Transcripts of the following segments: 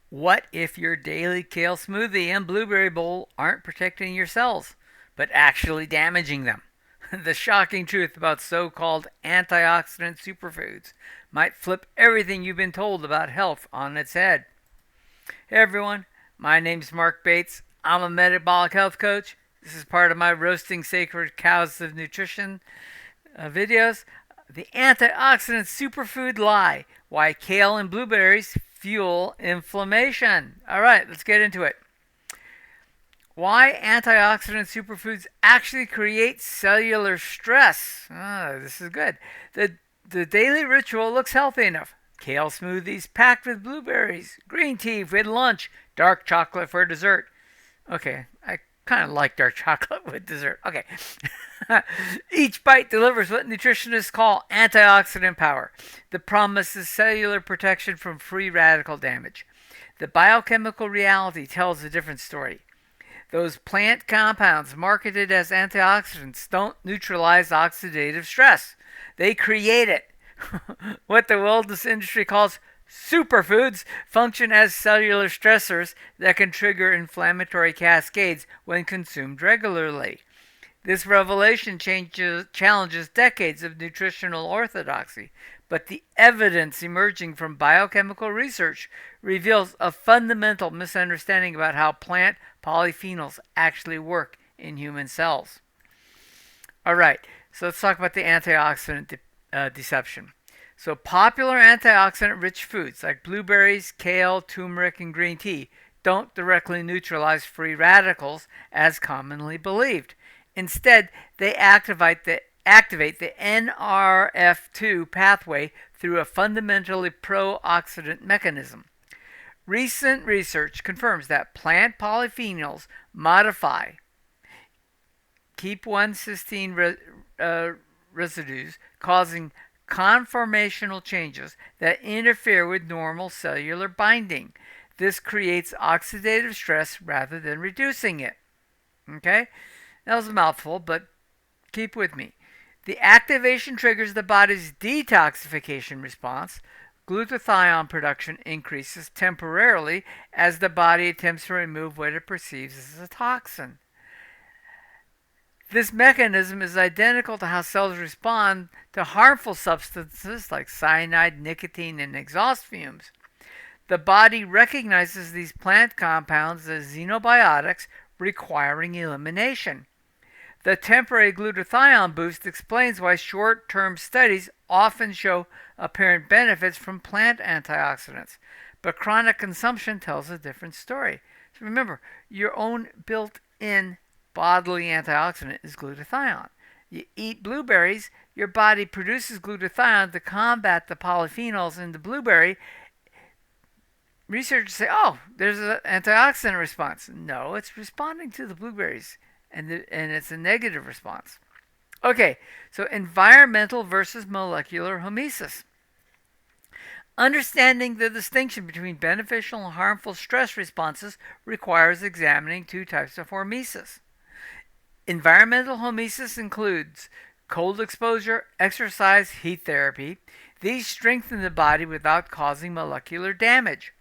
What if your daily kale smoothie and blueberry bowl aren't protecting your cells, but actually damaging them? The shocking truth about so called antioxidant superfoods might flip everything you've been told about health on its head. Hey everyone, my name's Marc Bates. I'm a metabolic health coach. This is part of my Roasting Sacred Cows of Nutrition videos. The antioxidant superfood lie: why kale and blueberries fuel inflammation. All right, let's get into it. Why antioxidant superfoods actually create cellular stress. This is good. The daily ritual looks healthy enough. Kale smoothies packed with blueberries, green tea with lunch, dark chocolate for dessert. Okay, I kind of like dark chocolate with dessert. Okay. Each bite delivers what nutritionists call antioxidant power. The promise is cellular protection from free radical damage. The biochemical reality tells a different story. Those plant compounds marketed as antioxidants don't neutralize oxidative stress. They create it. What the wellness industry calls superfoods function as cellular stressors that can trigger inflammatory cascades when consumed regularly. This revelation challenges decades of nutritional orthodoxy, but the evidence emerging from biochemical research reveals a fundamental misunderstanding about how plant polyphenols actually work in human cells. All right, so let's talk about the antioxidant deception. So, popular antioxidant rich foods like blueberries, kale, turmeric, and green tea don't directly neutralize free radicals as commonly believed. Instead, they activate the NRF2 pathway through a fundamentally pro-oxidant mechanism. Recent research confirms that plant polyphenols modify keep one cysteine residues, causing conformational changes that interfere with normal cellular binding. This creates oxidative stress rather than reducing it. Okay? That was a mouthful, but keep with me. The activation triggers the body's detoxification response. Glutathione production increases temporarily as the body attempts to remove what it perceives as a toxin. This mechanism is identical to how cells respond to harmful substances like cyanide, nicotine, and exhaust fumes. The body recognizes these plant compounds as xenobiotics requiring elimination. The temporary glutathione boost explains why short-term studies often show apparent benefits from plant antioxidants, but chronic consumption tells a different story. So remember, your own built-in bodily antioxidant is glutathione. You eat blueberries, your body produces glutathione to combat the polyphenols in the blueberry. Researchers say, oh, there's an antioxidant response. No, it's responding to the blueberries, and it's a negative response. Okay, so environmental versus molecular hormesis. Understanding the distinction between beneficial and harmful stress responses requires examining two types of hormesis. Environmental hormesis includes cold exposure, exercise, heat therapy. These strengthen the body without causing molecular damage.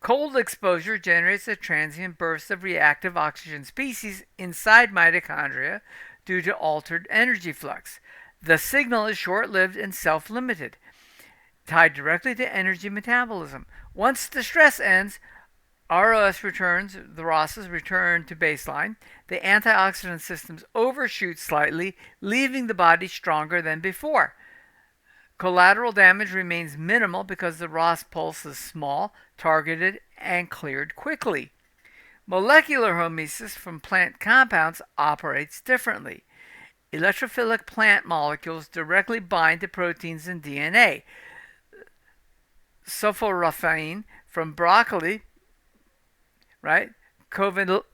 Cold exposure generates a transient burst of reactive oxygen species inside mitochondria due to altered energy flux. The signal is short-lived and self-limited, tied directly to energy metabolism. Once the stress ends, ROS returns, the ROSs return to baseline. The antioxidant systems overshoot slightly, leaving the body stronger than before. Collateral damage remains minimal because the ROS pulse is small, targeted, and cleared quickly. Molecular hormesis from plant compounds operates differently. Electrophilic plant molecules directly bind to proteins in DNA. Sulforaphane from broccoli, right, covalently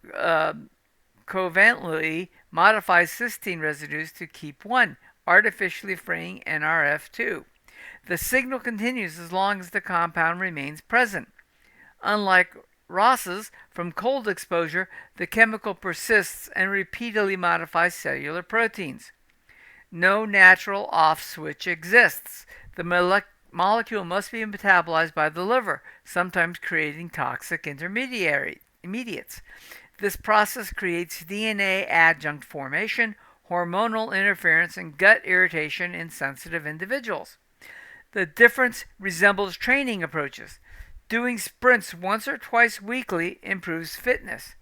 modifies cysteine residues to keep one, artificially freeing NRF2. The signal continues as long as the compound remains present. Unlike ROSs from cold exposure, the chemical persists and repeatedly modifies cellular proteins. No natural off switch exists. The molecule must be metabolized by the liver, sometimes creating toxic intermediates. This process creates DNA adjunct formation, hormonal interference, and gut irritation in sensitive individuals. The difference resembles training approaches. Doing sprints once or twice weekly improves fitness.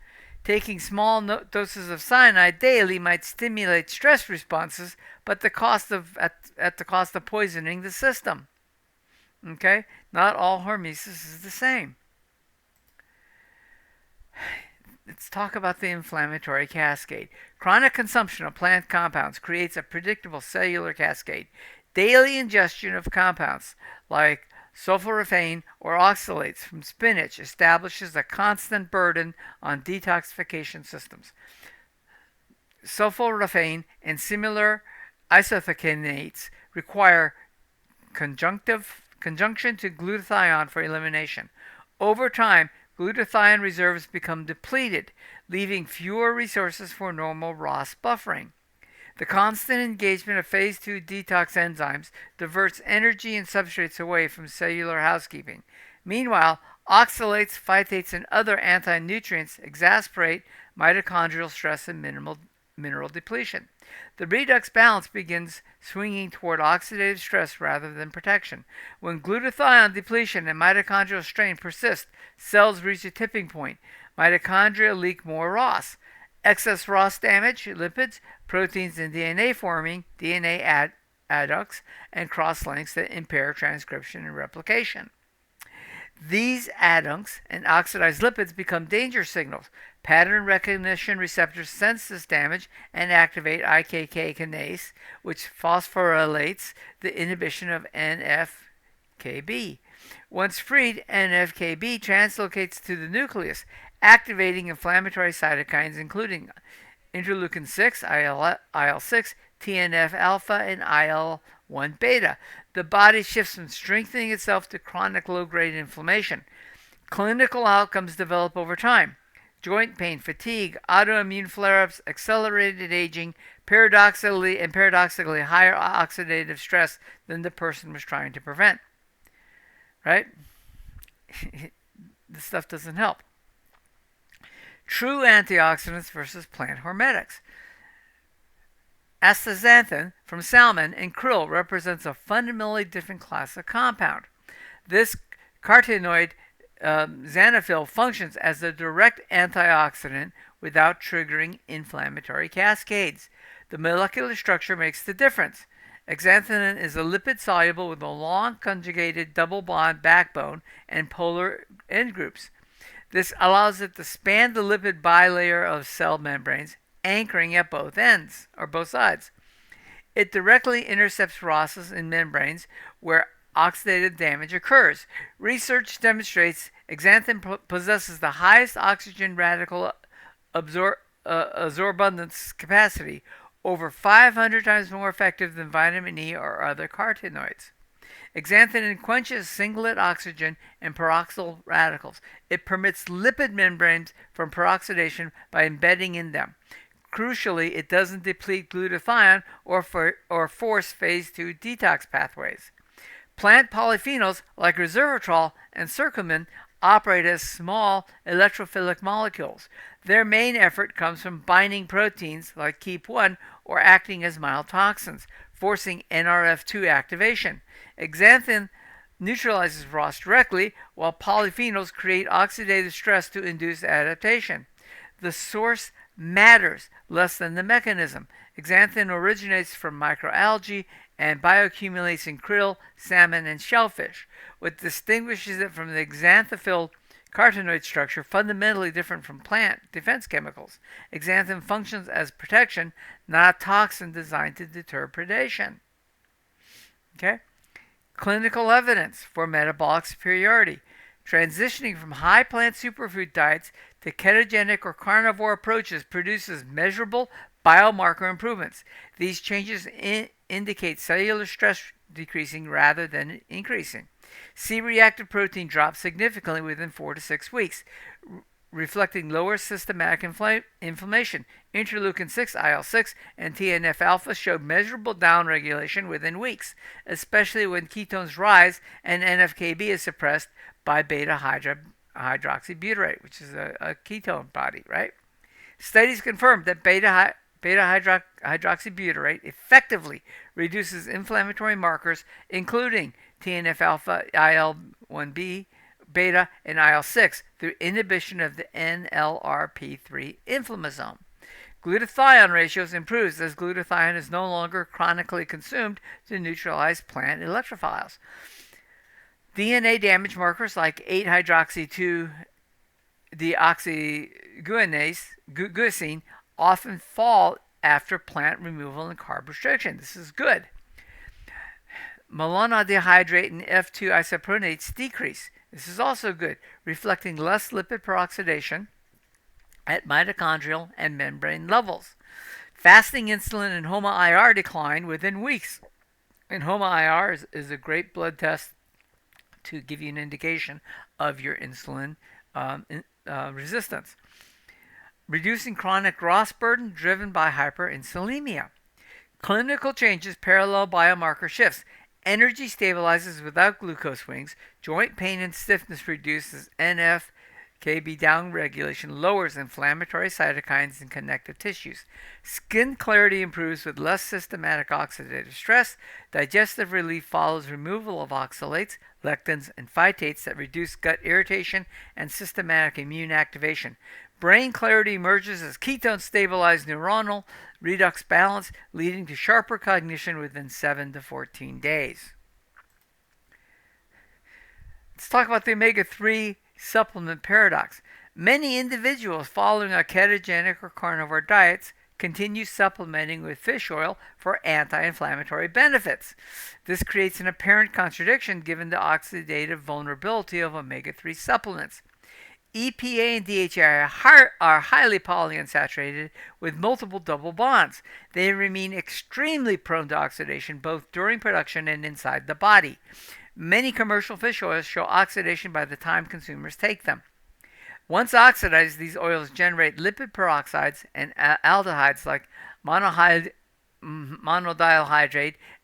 Taking small doses of cyanide daily might stimulate stress responses, but at the cost of poisoning the system. Okay? Not all hormesis is the same. Let's talk about the inflammatory cascade. Chronic consumption of plant compounds creates a predictable cellular cascade. Daily ingestion of compounds like sulforaphane or oxalates from spinach establishes a constant burden on detoxification systems. Sulforaphane and similar isothionates require conjunction to glutathione for elimination. Over time, glutathione reserves become depleted, leaving fewer resources for normal ROS buffering. The constant engagement of phase 2 detox enzymes diverts energy and substrates away from cellular housekeeping. Meanwhile, oxalates, phytates, and other anti-nutrients exacerbate mitochondrial stress and mineral depletion. The redox balance begins swinging toward oxidative stress rather than protection. When glutathione depletion and mitochondrial strain persist, cells reach a tipping point. Mitochondria leak more ROS. Excess ROS damage lipids, proteins, and DNA forming DNA adducts and cross-links that impair transcription and replication. These adjuncts and oxidized lipids become danger signals. Pattern recognition receptors sense this damage and activate IKK kinase, which phosphorylates the inhibition of NF-κB. Once freed, NF-κB translocates to the nucleus, activating inflammatory cytokines including interleukin 6, IL-6, TNF-alpha, and IL-1 beta. The body shifts from strengthening itself to chronic low-grade inflammation. Clinical outcomes develop over time. Joint pain, fatigue, autoimmune flare-ups, accelerated aging, paradoxically higher oxidative stress than the person was trying to prevent. Right? This stuff doesn't help. True antioxidants versus plant hormetics. Astaxanthin from salmon and krill represents a fundamentally different class of compound. This carotenoid xanthophyll functions as a direct antioxidant without triggering inflammatory cascades. The molecular structure makes the difference. Xanthinin is a lipid soluble with a long conjugated double bond backbone and polar end groups. This allows it to span the lipid bilayer of cell membranes, anchoring at both ends, or both sides. It directly intercepts ROSs in membranes where oxidative damage occurs. Research demonstrates xanthin possesses the highest oxygen radical absorbance capacity, over 500 times more effective than vitamin E or other carotenoids. Xanthinin quenches singlet oxygen and peroxyl radicals. It permits lipid membranes from peroxidation by embedding in them. Crucially, it doesn't deplete glutathione or force phase 2 detox pathways. Plant polyphenols like resveratrol and curcumin operate as small electrophilic molecules. Their main effort comes from binding proteins like KEAP1 or acting as mild toxins, forcing NRF2 activation. Xanthin neutralizes ROS directly, while polyphenols create oxidative stress to induce adaptation. The source matters less than the mechanism. Xanthin originates from microalgae and bioaccumulates in krill, salmon, and shellfish. What distinguishes it from the xanthophyll carotenoid structure, fundamentally different from plant defense chemicals. Xanthin functions as protection, not a toxin designed to deter predation. Okay? Clinical evidence for metabolic superiority. Transitioning from high plant superfood diets to ketogenic or carnivore approaches produces measurable biomarker improvements. These changes indicate cellular stress decreasing rather than increasing. C-reactive protein drops significantly within 4 to 6 weeks. reflecting lower systematic inflammation. Interleukin 6, IL-6, and TNF-alpha showed measurable downregulation within weeks, especially when ketones rise and NF-κB is suppressed by beta-hydroxybutyrate, which is a ketone body, right? Studies confirmed that beta-hydroxybutyrate effectively reduces inflammatory markers, including TNF-alpha, IL-1B, beta, and IL-6 through inhibition of the NLRP3 inflammasome. Glutathione ratios improves as glutathione is no longer chronically consumed to neutralize plant electrophiles. DNA damage markers like 8-hydroxy-2-deoxyguanosine often fall after plant removal and carb restriction. This is good. Malonodihydrate and F2 isopronates decrease. This is also good, reflecting less lipid peroxidation at mitochondrial and membrane levels. Fasting insulin and HOMA-IR decline within weeks. And HOMA-IR is a great blood test to give you an indication of your insulin resistance. Reducing chronic ROS burden driven by hyperinsulinemia. Clinical changes parallel biomarker shifts. Energy stabilizes without glucose swings. Joint pain and stiffness reduces. NF-κB downregulation lowers inflammatory cytokines in connective tissues. Skin clarity improves with less systematic oxidative stress. Digestive relief follows removal of oxalates, lectins, and phytates that reduce gut irritation and systematic immune activation. Brain clarity emerges as ketones stabilize neuronal redox balance, leading to sharper cognition within 7 to 14 days. Let's talk about the omega-3 supplement paradox. Many individuals following a ketogenic or carnivore diets continue supplementing with fish oil for anti-inflammatory benefits. This creates an apparent contradiction given the oxidative vulnerability of omega-3 supplements. EPA and DHA are highly polyunsaturated with multiple double bonds. They remain extremely prone to oxidation both during production and inside the body. Many commercial fish oils show oxidation by the time consumers take them. Once oxidized, these oils generate lipid peroxides and aldehydes like monodihydrogenase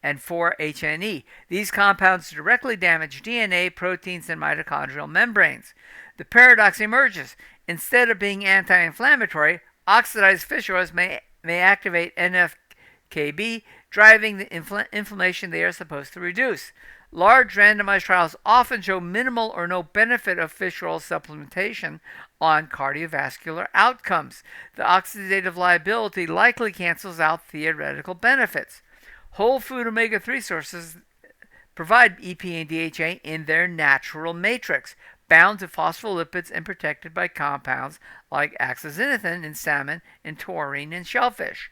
and 4-HNE. These compounds directly damage DNA, proteins, and mitochondrial membranes. The paradox emerges. Instead of being anti-inflammatory, oxidized fish oils may activate NF-κB, driving the inflammation they are supposed to reduce. Large randomized trials often show minimal or no benefit of fish oil supplementation on cardiovascular outcomes. The oxidative liability likely cancels out theoretical benefits. Whole food omega-3 sources provide EPA and DHA in their natural matrix, bound to phospholipids and protected by compounds like astaxanthin in salmon and taurine in shellfish.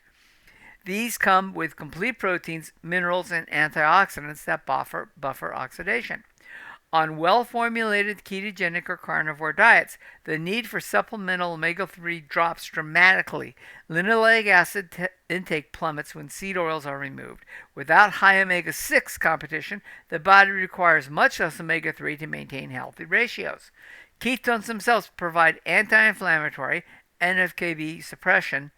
These come with complete proteins, minerals, and antioxidants that buffer oxidation. On well-formulated ketogenic or carnivore diets, the need for supplemental omega-3 drops dramatically. Linoleic acid intake plummets when seed oils are removed. Without high omega-6 competition, the body requires much less omega-3 to maintain healthy ratios. Ketones themselves provide anti-inflammatory NF-κB suppressing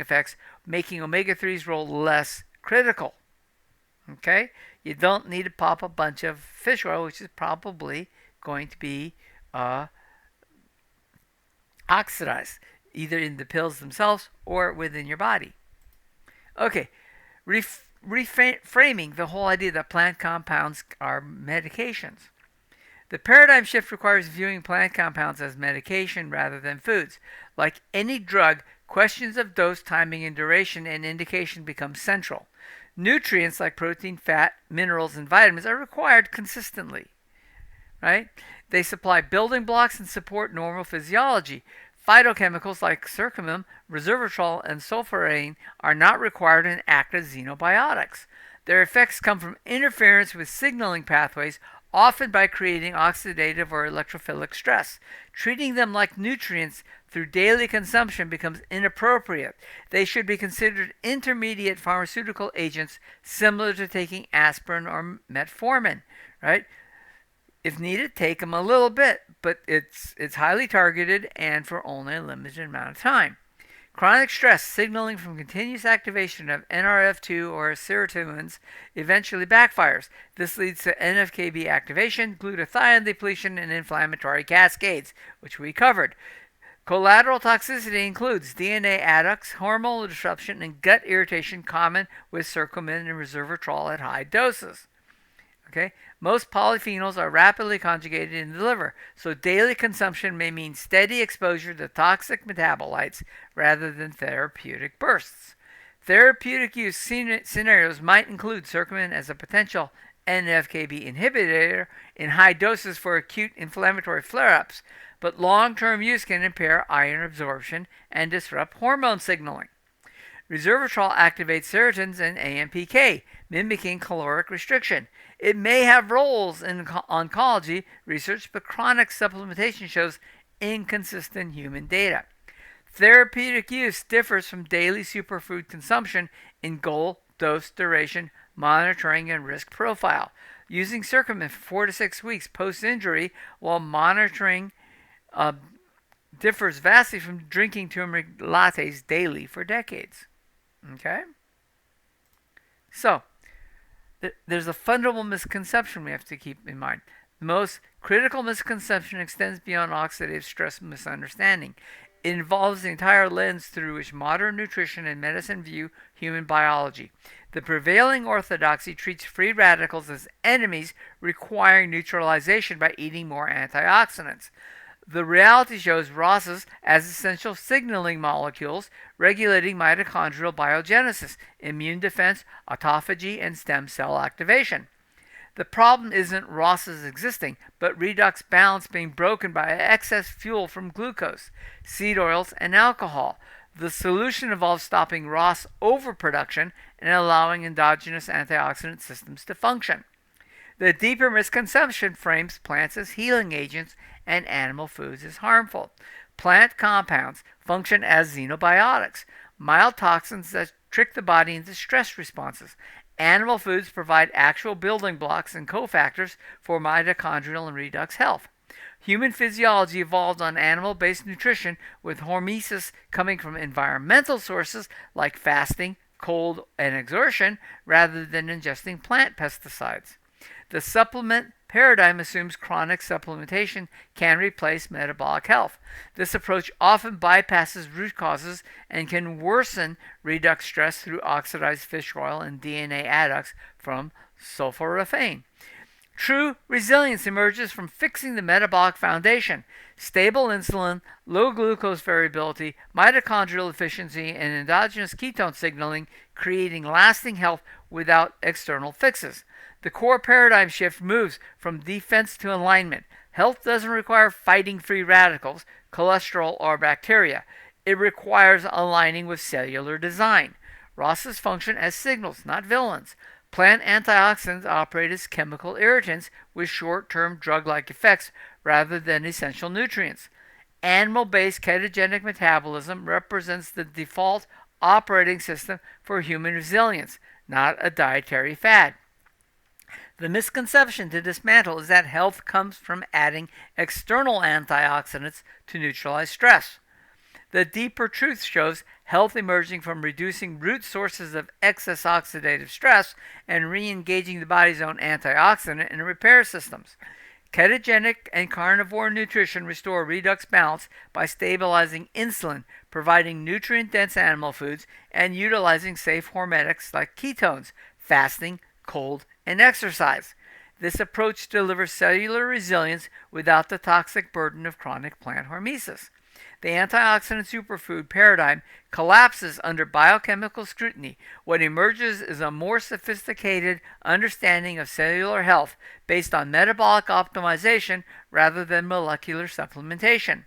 effects, making omega-3's role less critical. Okay? You don't need to pop a bunch of fish oil, which is probably going to be oxidized, either in the pills themselves or within your body. Okay, reframing the whole idea that plant compounds are medications. The paradigm shift requires viewing plant compounds as medication rather than foods. Like any drug, questions of dose, timing, and duration and indication become central. Nutrients like protein, fat, minerals, and vitamins are required consistently, right? They supply building blocks and support normal physiology. Phytochemicals like curcumin, resveratrol, and sulforaphane are not required and act as xenobiotics. Their effects come from interference with signaling pathways, often by creating oxidative or electrophilic stress. Treating them like nutrients through daily consumption becomes inappropriate. They should be considered intermediate pharmaceutical agents similar to taking aspirin or metformin, right? If needed, take them a little bit, but it's highly targeted and for only a limited amount of time. Chronic stress signaling from continuous activation of NRF2 or serotonins eventually backfires. This leads to NF-κB activation, glutathione depletion, and inflammatory cascades, which we covered. Collateral toxicity includes DNA adducts, hormonal disruption, and gut irritation common with curcumin and resveratrol at high doses. Okay? Most polyphenols are rapidly conjugated in the liver, so daily consumption may mean steady exposure to toxic metabolites rather than therapeutic bursts. Therapeutic use scenarios might include curcumin as a potential NF-κB inhibitor in high doses for acute inflammatory flare-ups, but long-term use can impair iron absorption and disrupt hormone signaling. Resveratrol activates serotonins and AMPK, mimicking caloric restriction. It may have roles in oncology research, but chronic supplementation shows inconsistent human data. Therapeutic use differs from daily superfood consumption in goal, dose, duration, monitoring, and risk profile. Using curcumin for 4 to 6 weeks post-injury while monitoring differs vastly from drinking turmeric lattes daily for decades. Okay? So, there's a fundamental misconception we have to keep in mind. The most critical misconception extends beyond oxidative stress misunderstanding. It involves the entire lens through which modern nutrition and medicine view human biology. The prevailing orthodoxy treats free radicals as enemies, requiring neutralization by eating more antioxidants. The reality shows ROSs as essential signaling molecules regulating mitochondrial biogenesis, immune defense, autophagy, and stem cell activation. The problem isn't ROSs existing, but redox balance being broken by excess fuel from glucose, seed oils, and alcohol. The solution involves stopping ROS overproduction and allowing endogenous antioxidant systems to function. The deeper misconception frames plants as healing agents and animal foods as harmful. Plant compounds function as xenobiotics, mild toxins that trick the body into stress responses. Animal foods provide actual building blocks and cofactors for mitochondrial and redox health. Human physiology evolved on animal-based nutrition, with hormesis coming from environmental sources like fasting, cold, and exertion, rather than ingesting plant pesticides. The supplement paradigm assumes chronic supplementation can replace metabolic health. This approach often bypasses root causes and can worsen redox stress through oxidized fish oil and DNA adducts from sulforaphane. True resilience emerges from fixing the metabolic foundation: stable insulin, low glucose variability, mitochondrial efficiency, and endogenous ketone signaling, creating lasting health without external fixes. The core paradigm shift moves from defense to alignment. Health doesn't require fighting free radicals, cholesterol, or bacteria. It requires aligning with cellular design. ROSs function as signals, not villains. Plant antioxidants operate as chemical irritants with short-term drug-like effects rather than essential nutrients. Animal-based ketogenic metabolism represents the default operating system for human resilience, not a dietary fad. The misconception to dismantle is that health comes from adding external antioxidants to neutralize stress. The deeper truth shows health emerging from reducing root sources of excess oxidative stress and re-engaging the body's own antioxidant and repair systems. Ketogenic and carnivore nutrition restore redox balance by stabilizing insulin, providing nutrient-dense animal foods, and utilizing safe hormetics like ketones, fasting, cold, and exercise. This approach delivers cellular resilience without the toxic burden of chronic plant hormesis. The antioxidant superfood paradigm collapses under biochemical scrutiny. What emerges is a more sophisticated understanding of cellular health based on metabolic optimization rather than molecular supplementation.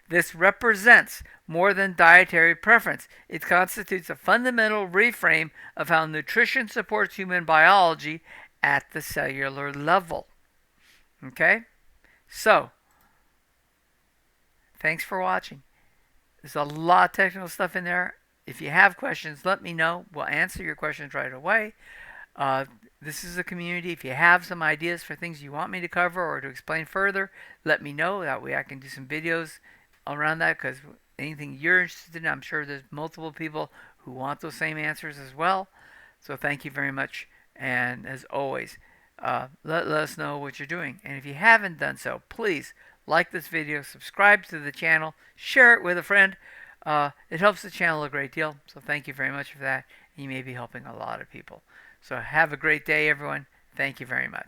This represents more than dietary preference. It constitutes a fundamental reframe of how nutrition supports human biology at the cellular level. Okay? So, thanks for watching. There's a lot of technical stuff in there. If you have questions, let me know. We'll answer your questions right away. This is a community. If you have some ideas for things you want me to cover or to explain further, let me know. That way I can do some videos around that, because anything you're interested in, I'm sure there's multiple people who want those same answers as well. So thank you very much. And as always, let us know what you're doing. And if you haven't done so, please like this video, subscribe to the channel, share it with a friend. It helps the channel a great deal. So thank you very much for that. You may be helping a lot of people. So have a great day, everyone. Thank you very much.